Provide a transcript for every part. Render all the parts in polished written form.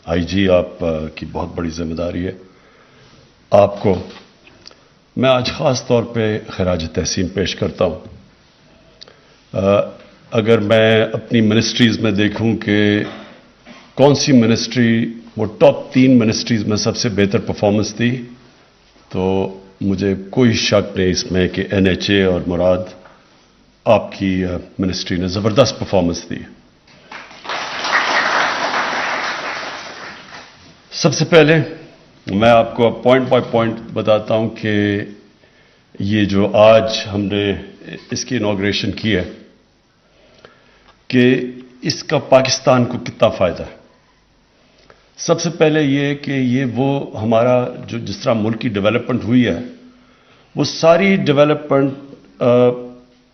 IG आप की बहुत बड़ी जिम्मेदारी है। आपको मैं आज ख़ास तौर पे खराज तहसीन पेश करता हूँ। अगर मैं अपनी मिनिस्ट्रीज़ में देखूं कि कौन सी मिनिस्ट्री वो टॉप 3 मिनिस्ट्रीज़ में सबसे बेहतर परफॉर्मेंस दी, तो मुझे कोई शक नहीं इसमें कि NHA और मुराद आपकी मिनिस्ट्री ने ज़बरदस्त परफॉर्मेंस दी। सबसे पहले मैं आपको पॉइंट बाय पॉइंट बताता हूं कि ये जो आज हमने इसकी इनॉग्रेशन की है कि इसका पाकिस्तान को कितना फ़ायदा है। सबसे पहले ये कि ये वो हमारा जो जिस तरह मुल्क की डेवलपमेंट हुई है, वो सारी डेवलपमेंट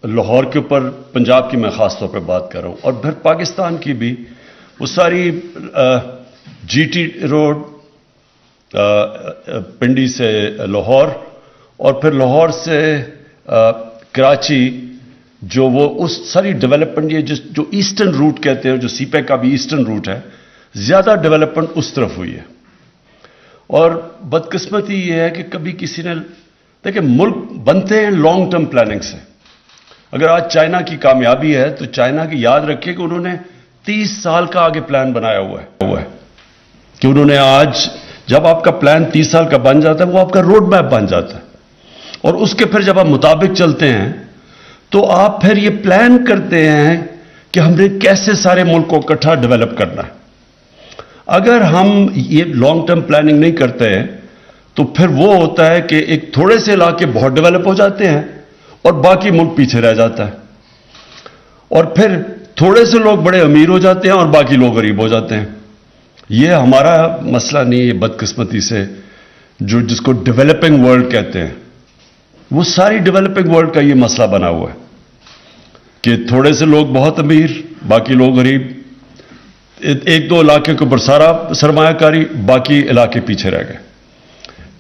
लाहौर के ऊपर, पंजाब की मैं ख़ास तौर पे बात कर रहा हूँ, और फिर पाकिस्तान की भी वो सारी GT रोड पिंडी से लाहौर और फिर लाहौर से कराची, जो वो उस सारी डेवलपमेंट, ये जो ईस्टर्न रूट कहते हैं, जो CPEC का भी ईस्टर्न रूट है, ज़्यादा डेवलपमेंट उस तरफ हुई है। और बदकिस्मती ये है कि कभी किसी ने, देखिए मुल्क बनते हैं लॉन्ग टर्म प्लानिंग से। अगर आज चाइना की कामयाबी है तो चाइना की याद रखिए कि उन्होंने 30 साल का आगे प्लान बनाया हुआ है कि उन्होंने आज, जब आपका प्लान 30 साल का बन जाता है, वो आपका रोड मैप बन जाता है, और उसके फिर जब आप मुताबिक चलते हैं तो आप फिर ये प्लान करते हैं कि हमने कैसे सारे मुल्क को इकट्ठा डेवलप करना है। अगर हम ये लॉन्ग टर्म प्लानिंग नहीं करते हैं तो फिर वो होता है कि एक थोड़े से इलाके बहुत डेवलप हो जाते हैं और बाकी मुल्क पीछे रह जाता है, और फिर थोड़े से लोग बड़े अमीर हो जाते हैं और बाकी लोग गरीब हो जाते हैं। ये हमारा मसला नहीं है, बदकिस्मती से जो जिसको डेवलपिंग वर्ल्ड कहते हैं, वो सारी डेवलपिंग वर्ल्ड का ये मसला बना हुआ है कि थोड़े से लोग बहुत अमीर, बाकी लोग गरीब, एक दो इलाके के ऊपर सारा सरमायाकारी, बाकी इलाके पीछे रह गए।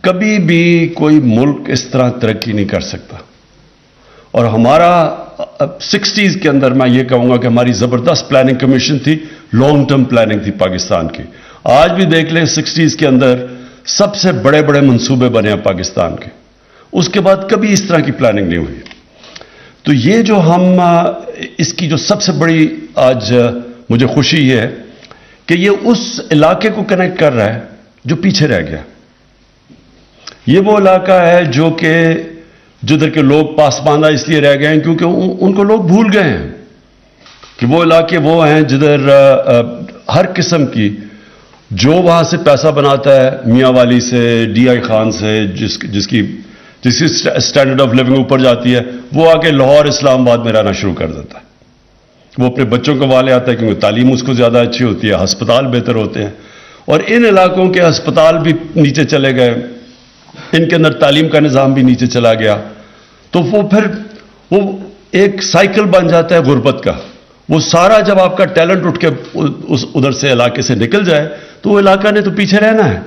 कभी भी कोई मुल्क इस तरह तरक्की नहीं कर सकता। और हमारा 60s के अंदर मैं ये कहूंगा कि हमारी जबरदस्त प्लानिंग कमीशन थी, लॉन्ग टर्म प्लानिंग थी पाकिस्तान की। आज भी देख लें, 60s के अंदर सबसे बड़े बड़े मंसूबे बने हैं पाकिस्तान के, उसके बाद कभी इस तरह की प्लानिंग नहीं हुई। तो ये जो हम इसकी जो सबसे बड़ी आज मुझे खुशी ये है कि ये उस इलाके को कनेक्ट कर रहा है जो पीछे रह गया। ये वो इलाका है जो कि जिधर के लोग पासमानदा इसलिए रह गए हैं क्योंकि उनको लोग भूल गए हैं कि वो इलाके वो हैं जिधर हर किस्म की, जो वहां से पैसा बनाता है, मियाँ वाली से, DI खान से, जिसकी स्टैंडर्ड ऑफ लिविंग ऊपर जाती है, वो आके लाहौर इस्लामाबाद में रहना शुरू कर देता है। वो अपने बच्चों को वाले आता है क्योंकि तालीम उसको ज़्यादा अच्छी होती है, हस्पताल बेहतर होते हैं, और इन इलाकों के हस्पताल भी नीचे चले गए, इनके अंदर तालीम का निज़ाम भी नीचे चला गया। तो वो फिर वो एक साइकिल बन जाता है गुर्बत का। वो सारा जब आपका टैलेंट उठ के उस उधर से इलाके से निकल जाए तो वो इलाका ने तो पीछे रहना है।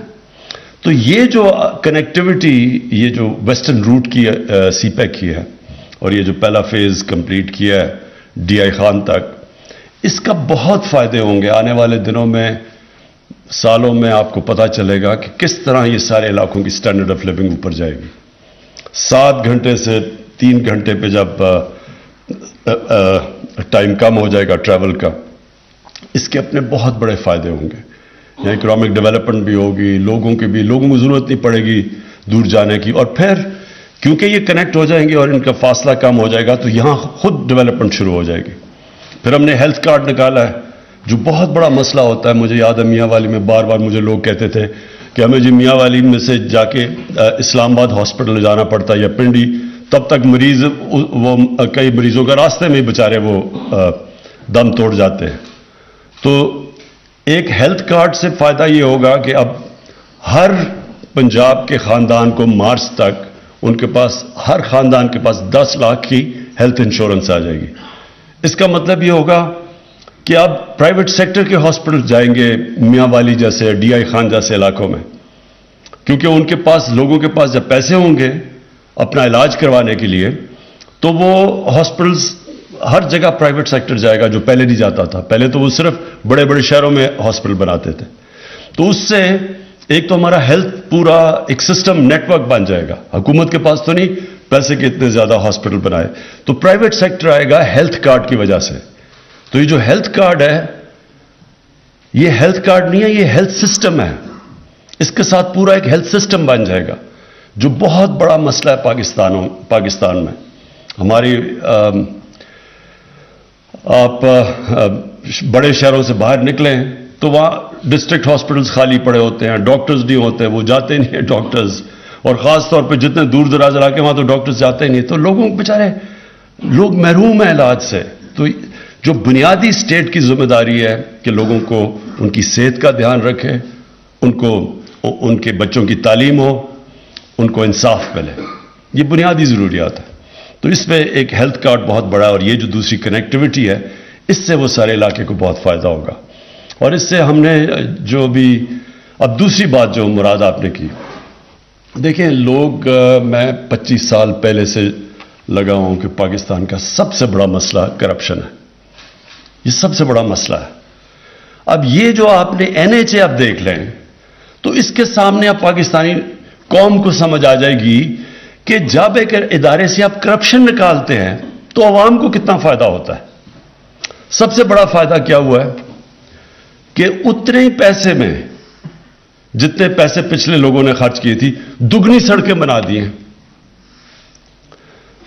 तो ये जो कनेक्टिविटी, ये जो वेस्टर्न रूट की CPEC की है, और ये जो पहला फेज कंप्लीट किया है DI खान तक, इसका बहुत फायदे होंगे आने वाले दिनों में, सालों में। आपको पता चलेगा कि किस तरह ये सारे इलाकों की स्टैंडर्ड ऑफ लिविंग ऊपर जाएगी। 7 घंटे से 3 घंटे पे जब टाइम कम हो जाएगा ट्रैवल का, इसके अपने बहुत बड़े फायदे होंगे। यहाँ इकोनॉमिक डेवलपमेंट भी होगी, लोगों को जरूरत नहीं पड़ेगी दूर जाने की, और फिर क्योंकि ये कनेक्ट हो जाएंगे और इनका फासला कम हो जाएगा तो यहाँ खुद डेवलपमेंट शुरू हो जाएगी। फिर हमने हेल्थ कार्ड निकाला है, जो बहुत बड़ा मसला होता है। मुझे याद है मियाँ वाली में बार बार मुझे लोग कहते थे कि हमें जी मियाँ वाली में से जाके इस्लामाबाद हॉस्पिटल जाना पड़ता है या पिंडी, तब तक मरीज, वो कई मरीजों का रास्ते में ही बेचारे वो दम तोड़ जाते हैं। तो एक हेल्थ कार्ड से फायदा ये होगा कि अब हर पंजाब के खानदान को मार्च तक उनके पास, हर खानदान के पास 10 लाख की हेल्थ इंश्योरेंस आ जाएगी। इसका मतलब ये होगा कि अब प्राइवेट सेक्टर के हॉस्पिटल जाएंगे मियाँ वाली जैसे, DI खान जैसे इलाकों में, क्योंकि उनके पास, लोगों के पास जब पैसे होंगे अपना इलाज करवाने के लिए, तो वो हॉस्पिटल्स हर जगह प्राइवेट सेक्टर जाएगा, जो पहले नहीं जाता था। पहले तो वो सिर्फ बड़े बड़े शहरों में हॉस्पिटल बनाते थे। تو اس سے ایک تو ہمارا ہیلتھ پورا ایک سسٹم نیٹ ورک بن جائے گا. حکومت کے پاس تو نہیں پیسے کے اتنے زیادہ ہاسپٹل بنائے, تو پرائیویٹ سیکٹر آئے گا ہیلتھ کارڈ کی وجہ سے. تو یہ جو ہیلتھ کارڈ ہے, یہ ہیلتھ کارڈ نہیں ہے, یہ ہیلتھ سسٹم ہے. اس کے ساتھ پورا ایک ہیلتھ سسٹم بن جائے گا, جو بہت بڑا مسئلہ ہے پاکستان میں. ہماری آپ بڑے شہروں سے باہر نکلیں تو وہاں ڈسٹرکٹ ہاسپٹلز خالی پڑے ہوتے ہیں, ڈاکٹرز نہیں ہوتے, وہ جاتے نہیں ہیں ڈاکٹرز, اور خاص طور پہ جتنے دور دراز علاقے وہاں تو ڈاکٹرز جاتے ہی نہیں. تو لوگوں بیچارے لوگ محروم ہیں علاج سے. تو جو بنیادی اسٹیٹ کی ذمہ داری ہے کہ لوگوں کو ان کی صحت کا دھیان رکھے, ان کے بچوں کی تعلیم ہو, ان کو انصاف ملے, یہ بنیادی ضروریات ہے. تو اس میں ایک ہیلتھ کارڈ بہت بڑا ہے, اور یہ جو دوسری کنیکٹیوٹی ہے اس سے وہ سارے علاقے کو بہت فائدہ ہوگا. اور اس سے ہم نے جو بھی اب دوسری بات جو مراد آپ نے کی, دیکھیں لوگ, میں 25 سال پہلے سے لگا ہوں کہ پاکستان کا سب سے بڑا مسئلہ کرپشن ہے, یہ سب سے بڑا مسئلہ ہے. اب یہ جو آپ نے NHA آپ دیکھ لیں تو اس کے سامنے آپ پاکستانی قوم کو سمجھ آ جائے گی کہ جب ایک ادارے سے آپ کرپشن نکالتے ہیں تو عوام کو کتنا فائدہ ہوتا ہے. سب سے بڑا فائدہ کیا ہوا ہے کہ اتنے ہی پیسے میں جتنے پیسے پچھلے لوگوں نے خرچ کیے تھی, دگنی سڑکیں بنا دی ہیں.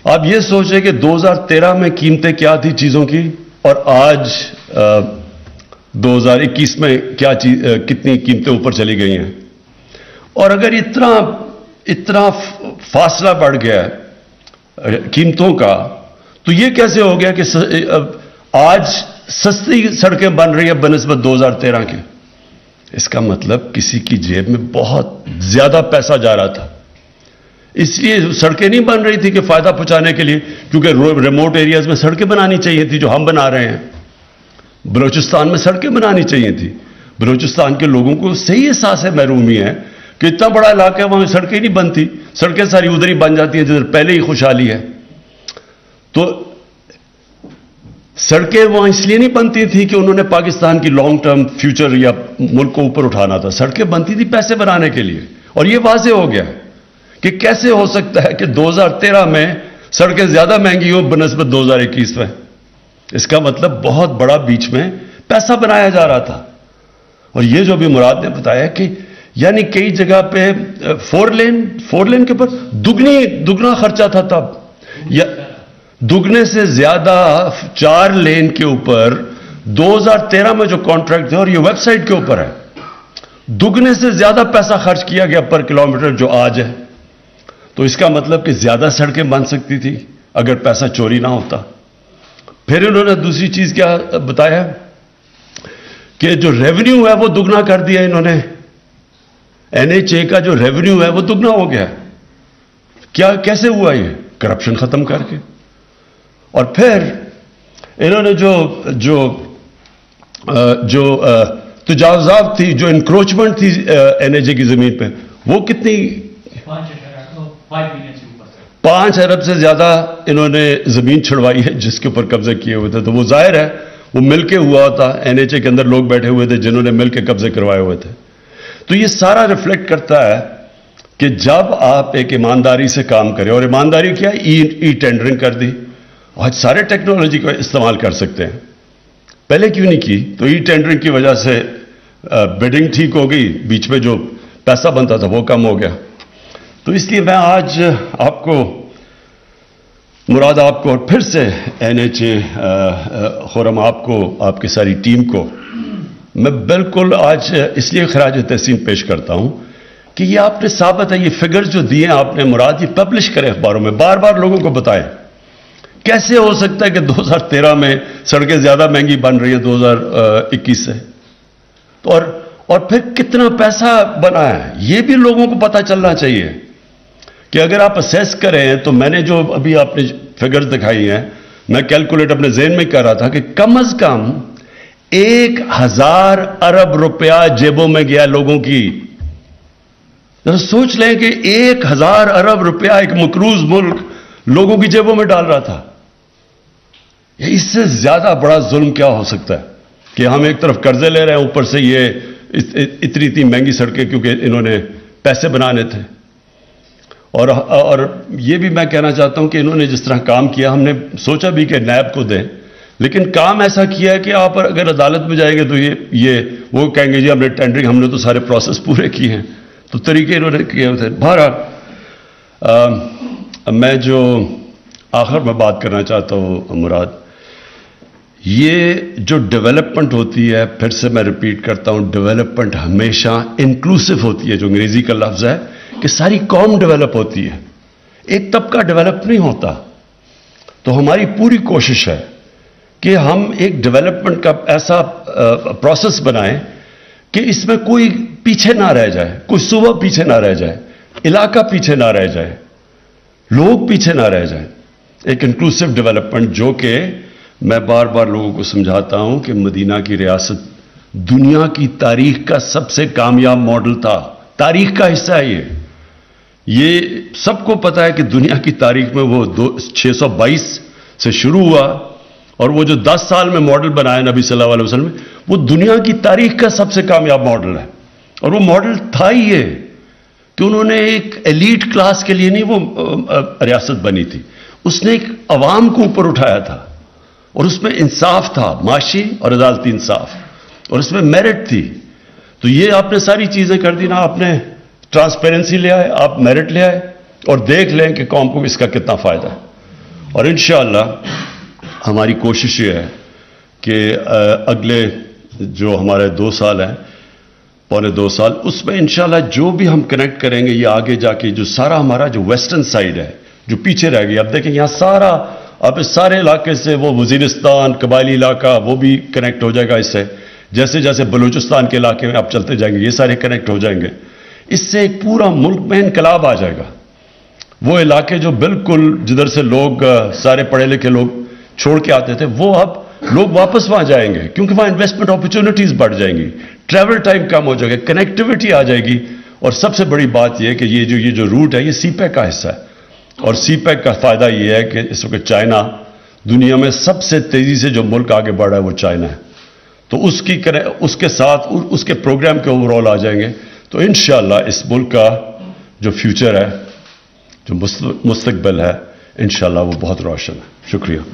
آپ یہ سوچیں کہ 2013 میں قیمتیں کیا تھی چیزوں کی, اور آج 2021 میں کتنی قیمتیں اوپر چلی گئی ہیں. اور اگر اتنا فاصلہ بڑھ گیا ہے قیمتوں کا, تو یہ کیسے ہو گیا کہ آج سستی سڑکیں بن رہی ہیں بنسبت 2013 کے؟ اس کا مطلب کسی کی جیب میں بہت زیادہ پیسہ جا رہا تھا. اس لیے سڑکیں نہیں بن رہی تھی کہ فائدہ پہنچانے کے لیے, کیونکہ ریموٹ ایریاز میں سڑکیں بنانی چاہیے تھی جو ہم بنا رہے ہیں. بلوچستان میں سڑکیں بنانی چاہیے تھی. بلوچستان کے لوگوں کو صحیح احساس ہے, محرومی ہے کہ اتنا بڑا علاقہ ہے وہاں سڑکیں نہیں بنتی, سڑکیں ساری ادھر ہی بن جاتی ہیں جدھر پہلے ہی خوشحالی ہے. تو سڑکیں وہاں اس لیے نہیں بنتی تھی کہ انہوں نے پاکستان کی لانگ ٹرم فیوچر یا ملک کو اوپر اٹھانا تھا, سڑکیں بنتی تھی پیسے بنانے کے لیے. اور یہ واضح ہو گیا کہ کیسے ہو سکتا ہے کہ 2013 میں سڑکیں زیادہ مہنگی ہوں بنسبت 2021 میں. اس کا مطلب بہت بڑا بیچ میں پیسہ بنایا جا رہا تھا. اور یہ جو بھی مراد نے بتایا کہ یعنی کئی جگہ پہ 4 لین کے اوپر دگنا خرچہ تھا تب, یا دگنے سے زیادہ 4 لین کے اوپر 2013 میں جو کانٹریکٹ تھے, اور یہ ویب سائٹ کے اوپر ہے, دگنے سے زیادہ پیسہ خرچ کیا گیا پر کلومیٹر جو آج ہے. تو اس کا مطلب کہ زیادہ سڑکیں بن سکتی تھی اگر پیسہ چوری نہ ہوتا. پھر انہوں نے دوسری چیز کیا بتایا کہ جو ریونیو ہے وہ دگنا کر دیا انہوں نے. NHA کا جو ریونیو ہے وہ دگنا ہو گیا. کیسے ہوا یہ؟ کرپشن ختم کر کے. اور پھر انہوں نے جو تجاوزات تھی, جو انکروچمنٹ تھی NHA کی زمین پہ, وہ کتنی 5 ارب سے زیادہ انہوں نے زمین چھڑوائی ہے جس کے اوپر قبضے کیے ہوئے تھے. تو وہ ظاہر ہے وہ مل کے ہوا تھا, NHA کے اندر لوگ بیٹھے ہوئے تھے جنہوں نے مل کے قبضے کروائے ہوئے تھے. تو یہ سارا ریفلیکٹ کرتا ہے کہ جب آپ ایک ایمانداری سے کام کریں, اور ایمانداری کیا, ای ٹینڈرنگ کر دی. آج سارے ٹیکنالوجی کو استعمال کر سکتے ہیں, پہلے کیوں نہیں کی؟ تو ای ٹینڈرنگ کی وجہ سے بیڈنگ ٹھیک ہو گئی, بیچ میں جو پیسہ بنتا تھا وہ کم ہو گیا. تو اس لیے میں آج آپ کو مراد, آپ کو اور پھر سے NHA, خرم آپ کو, آپ کی ساری ٹیم کو میں بالکل آج اس لیے خراج تحسین پیش کرتا ہوں کہ یہ آپ نے ثابت ہے, یہ فگرز جو دیے ہیں آپ نے مراد, یہ پبلش کریں اخباروں میں, بار بار لوگوں کو بتائیں. کیسے ہو سکتا ہے کہ 2013 میں سڑکیں زیادہ مہنگی بن رہی ہیں 2021 سے؟ اور پھر کتنا پیسہ بنا ہے یہ بھی لوگوں کو پتہ چلنا چاہیے. کہ اگر آپ اسیس کریں تو میں نے جو ابھی آپ نے فگرز دکھائی ہیں, میں کیلکولیٹ اپنے ذہن میں کر رہا تھا کہ کم از کم 1000 ارب روپیہ جیبوں میں گیا لوگوں کی. ذرا سوچ لیں کہ 1000 ارب روپیہ ایک مقروض ملک لوگوں کی جیبوں میں ڈال رہا تھا. اس سے زیادہ بڑا ظلم کیا ہو سکتا ہے کہ ہم ایک طرف قرضے لے رہے ہیں, اوپر سے یہ इतनी महंगी सड़कें, क्योंकि इन्होंने पैसे बनाने थे। और ये भी मैं कहना चाहता हूं कि इन्होंने जिस तरह काम किया, हमने सोचा भी कि नैब को दें, लेकिन काम ऐसा किया है कि आप अगर अदालत में जाएंगे तो ये वो कहेंगे जी हमने टेंडरिंग, हमने तो सारे प्रोसेस पूरे किए हैं, तो तरीके इन्होंने किए थे। बहरहाल मैं जो आखिर में बात करना चाहता हूं मुराद, ये जो डेवलपमेंट होती है, फिर से मैं रिपीट करता हूं, डेवलपमेंट हमेशा इंक्लूसिव होती है, जो अंग्रेजी का लफ्ज है कि सारी कौम डेवलप होती है, एक तबका डेवलप नहीं होता। तो हमारी पूरी कोशिश है कि हम एक डेवलपमेंट का ऐसा प्रोसेस बनाएं कि इसमें कोई पीछे ना रह जाए, कोई सूबा पीछे ना रह जाए, इलाका पीछे ना रह जाए, लोग पीछे ना रह जाए। एक इंक्लूसिव डेवलपमेंट, जो कि मैं बार बार लोगों को समझाता हूं कि मदीना की रियासत दुनिया की तारीख का सबसे कामयाब मॉडल था, तारीख का हिस्सा है ये सबको पता है कि दुनिया की तारीख में वो 622 से शुरू हुआ, और वो जो 10 साल में मॉडल बनाया नबी सल्लल्लाहु अलैहि वसल्लम, वो दुनिया की तारीख का सबसे कामयाब मॉडल है। और वो मॉडल था ही ये कि उन्होंने एक एलीट क्लास के लिए नहीं वो रियासत बनी थी, उसने एक अवाम को ऊपर उठाया था, और उसमें इंसाफ था, माशी और अदालती इंसाफ, और उसमें मेरिट थी। तो ये आपने सारी चीजें कर दी ना, आपने ट्रांसपेरेंसी ले आए, आप मेरिट ले आए, और देख लें कि कौम को इसका कितना फायदा है। और इंशाअल्लाह हमारी कोशिश ये है कि अगले जो हमारे 2 साल हैं, पौने 2 साल, उसमें इंशाअल्लाह जो भी हम कनेक्ट करेंगे, ये आगे जाके जो सारा हमारा जो वेस्टर्न साइड है जो पीछे रह गई, अब देखें यहां सारा, अब इस सारे इलाके से वो वजीरिस्तान, कबायली इलाका, वो भी कनेक्ट हो जाएगा इससे। जैसे जैसे बलूचिस्तान के इलाके में आप चलते जाएंगे, ये सारे कनेक्ट हो जाएंगे। इससे एक पूरा मुल्क में इनकलाब आ जाएगा। वो इलाके जो बिल्कुल जिधर से लोग सारे पढ़े लिखे लोग छोड़ के आते थे, वो अब लोग वापस वहां जाएंगे, क्योंकि वहां इन्वेस्टमेंट अपॉर्चुनिटीज बढ़ जाएंगी, ट्रैवल टाइम कम हो जाएगा, कनेक्टिविटी आ जाएगी। और सबसे बड़ी बात यह है कि ये जो रूट है, ये सीपैक का हिस्सा है, और सीपैक का फायदा यह है कि इस वक्त चाइना दुनिया में सबसे तेजी से जो मुल्क आगे बढ़ रहा है वो चाइना है। तो उसके साथ उसके प्रोग्राम के ओवरऑल आ जाएंगे, तो इंशाअल्लाह इस मुल्क का जो फ्यूचर है, जो मुस्तकबिल है, इंशाअल्लाह वो बहुत रोशन है। शुक्रिया।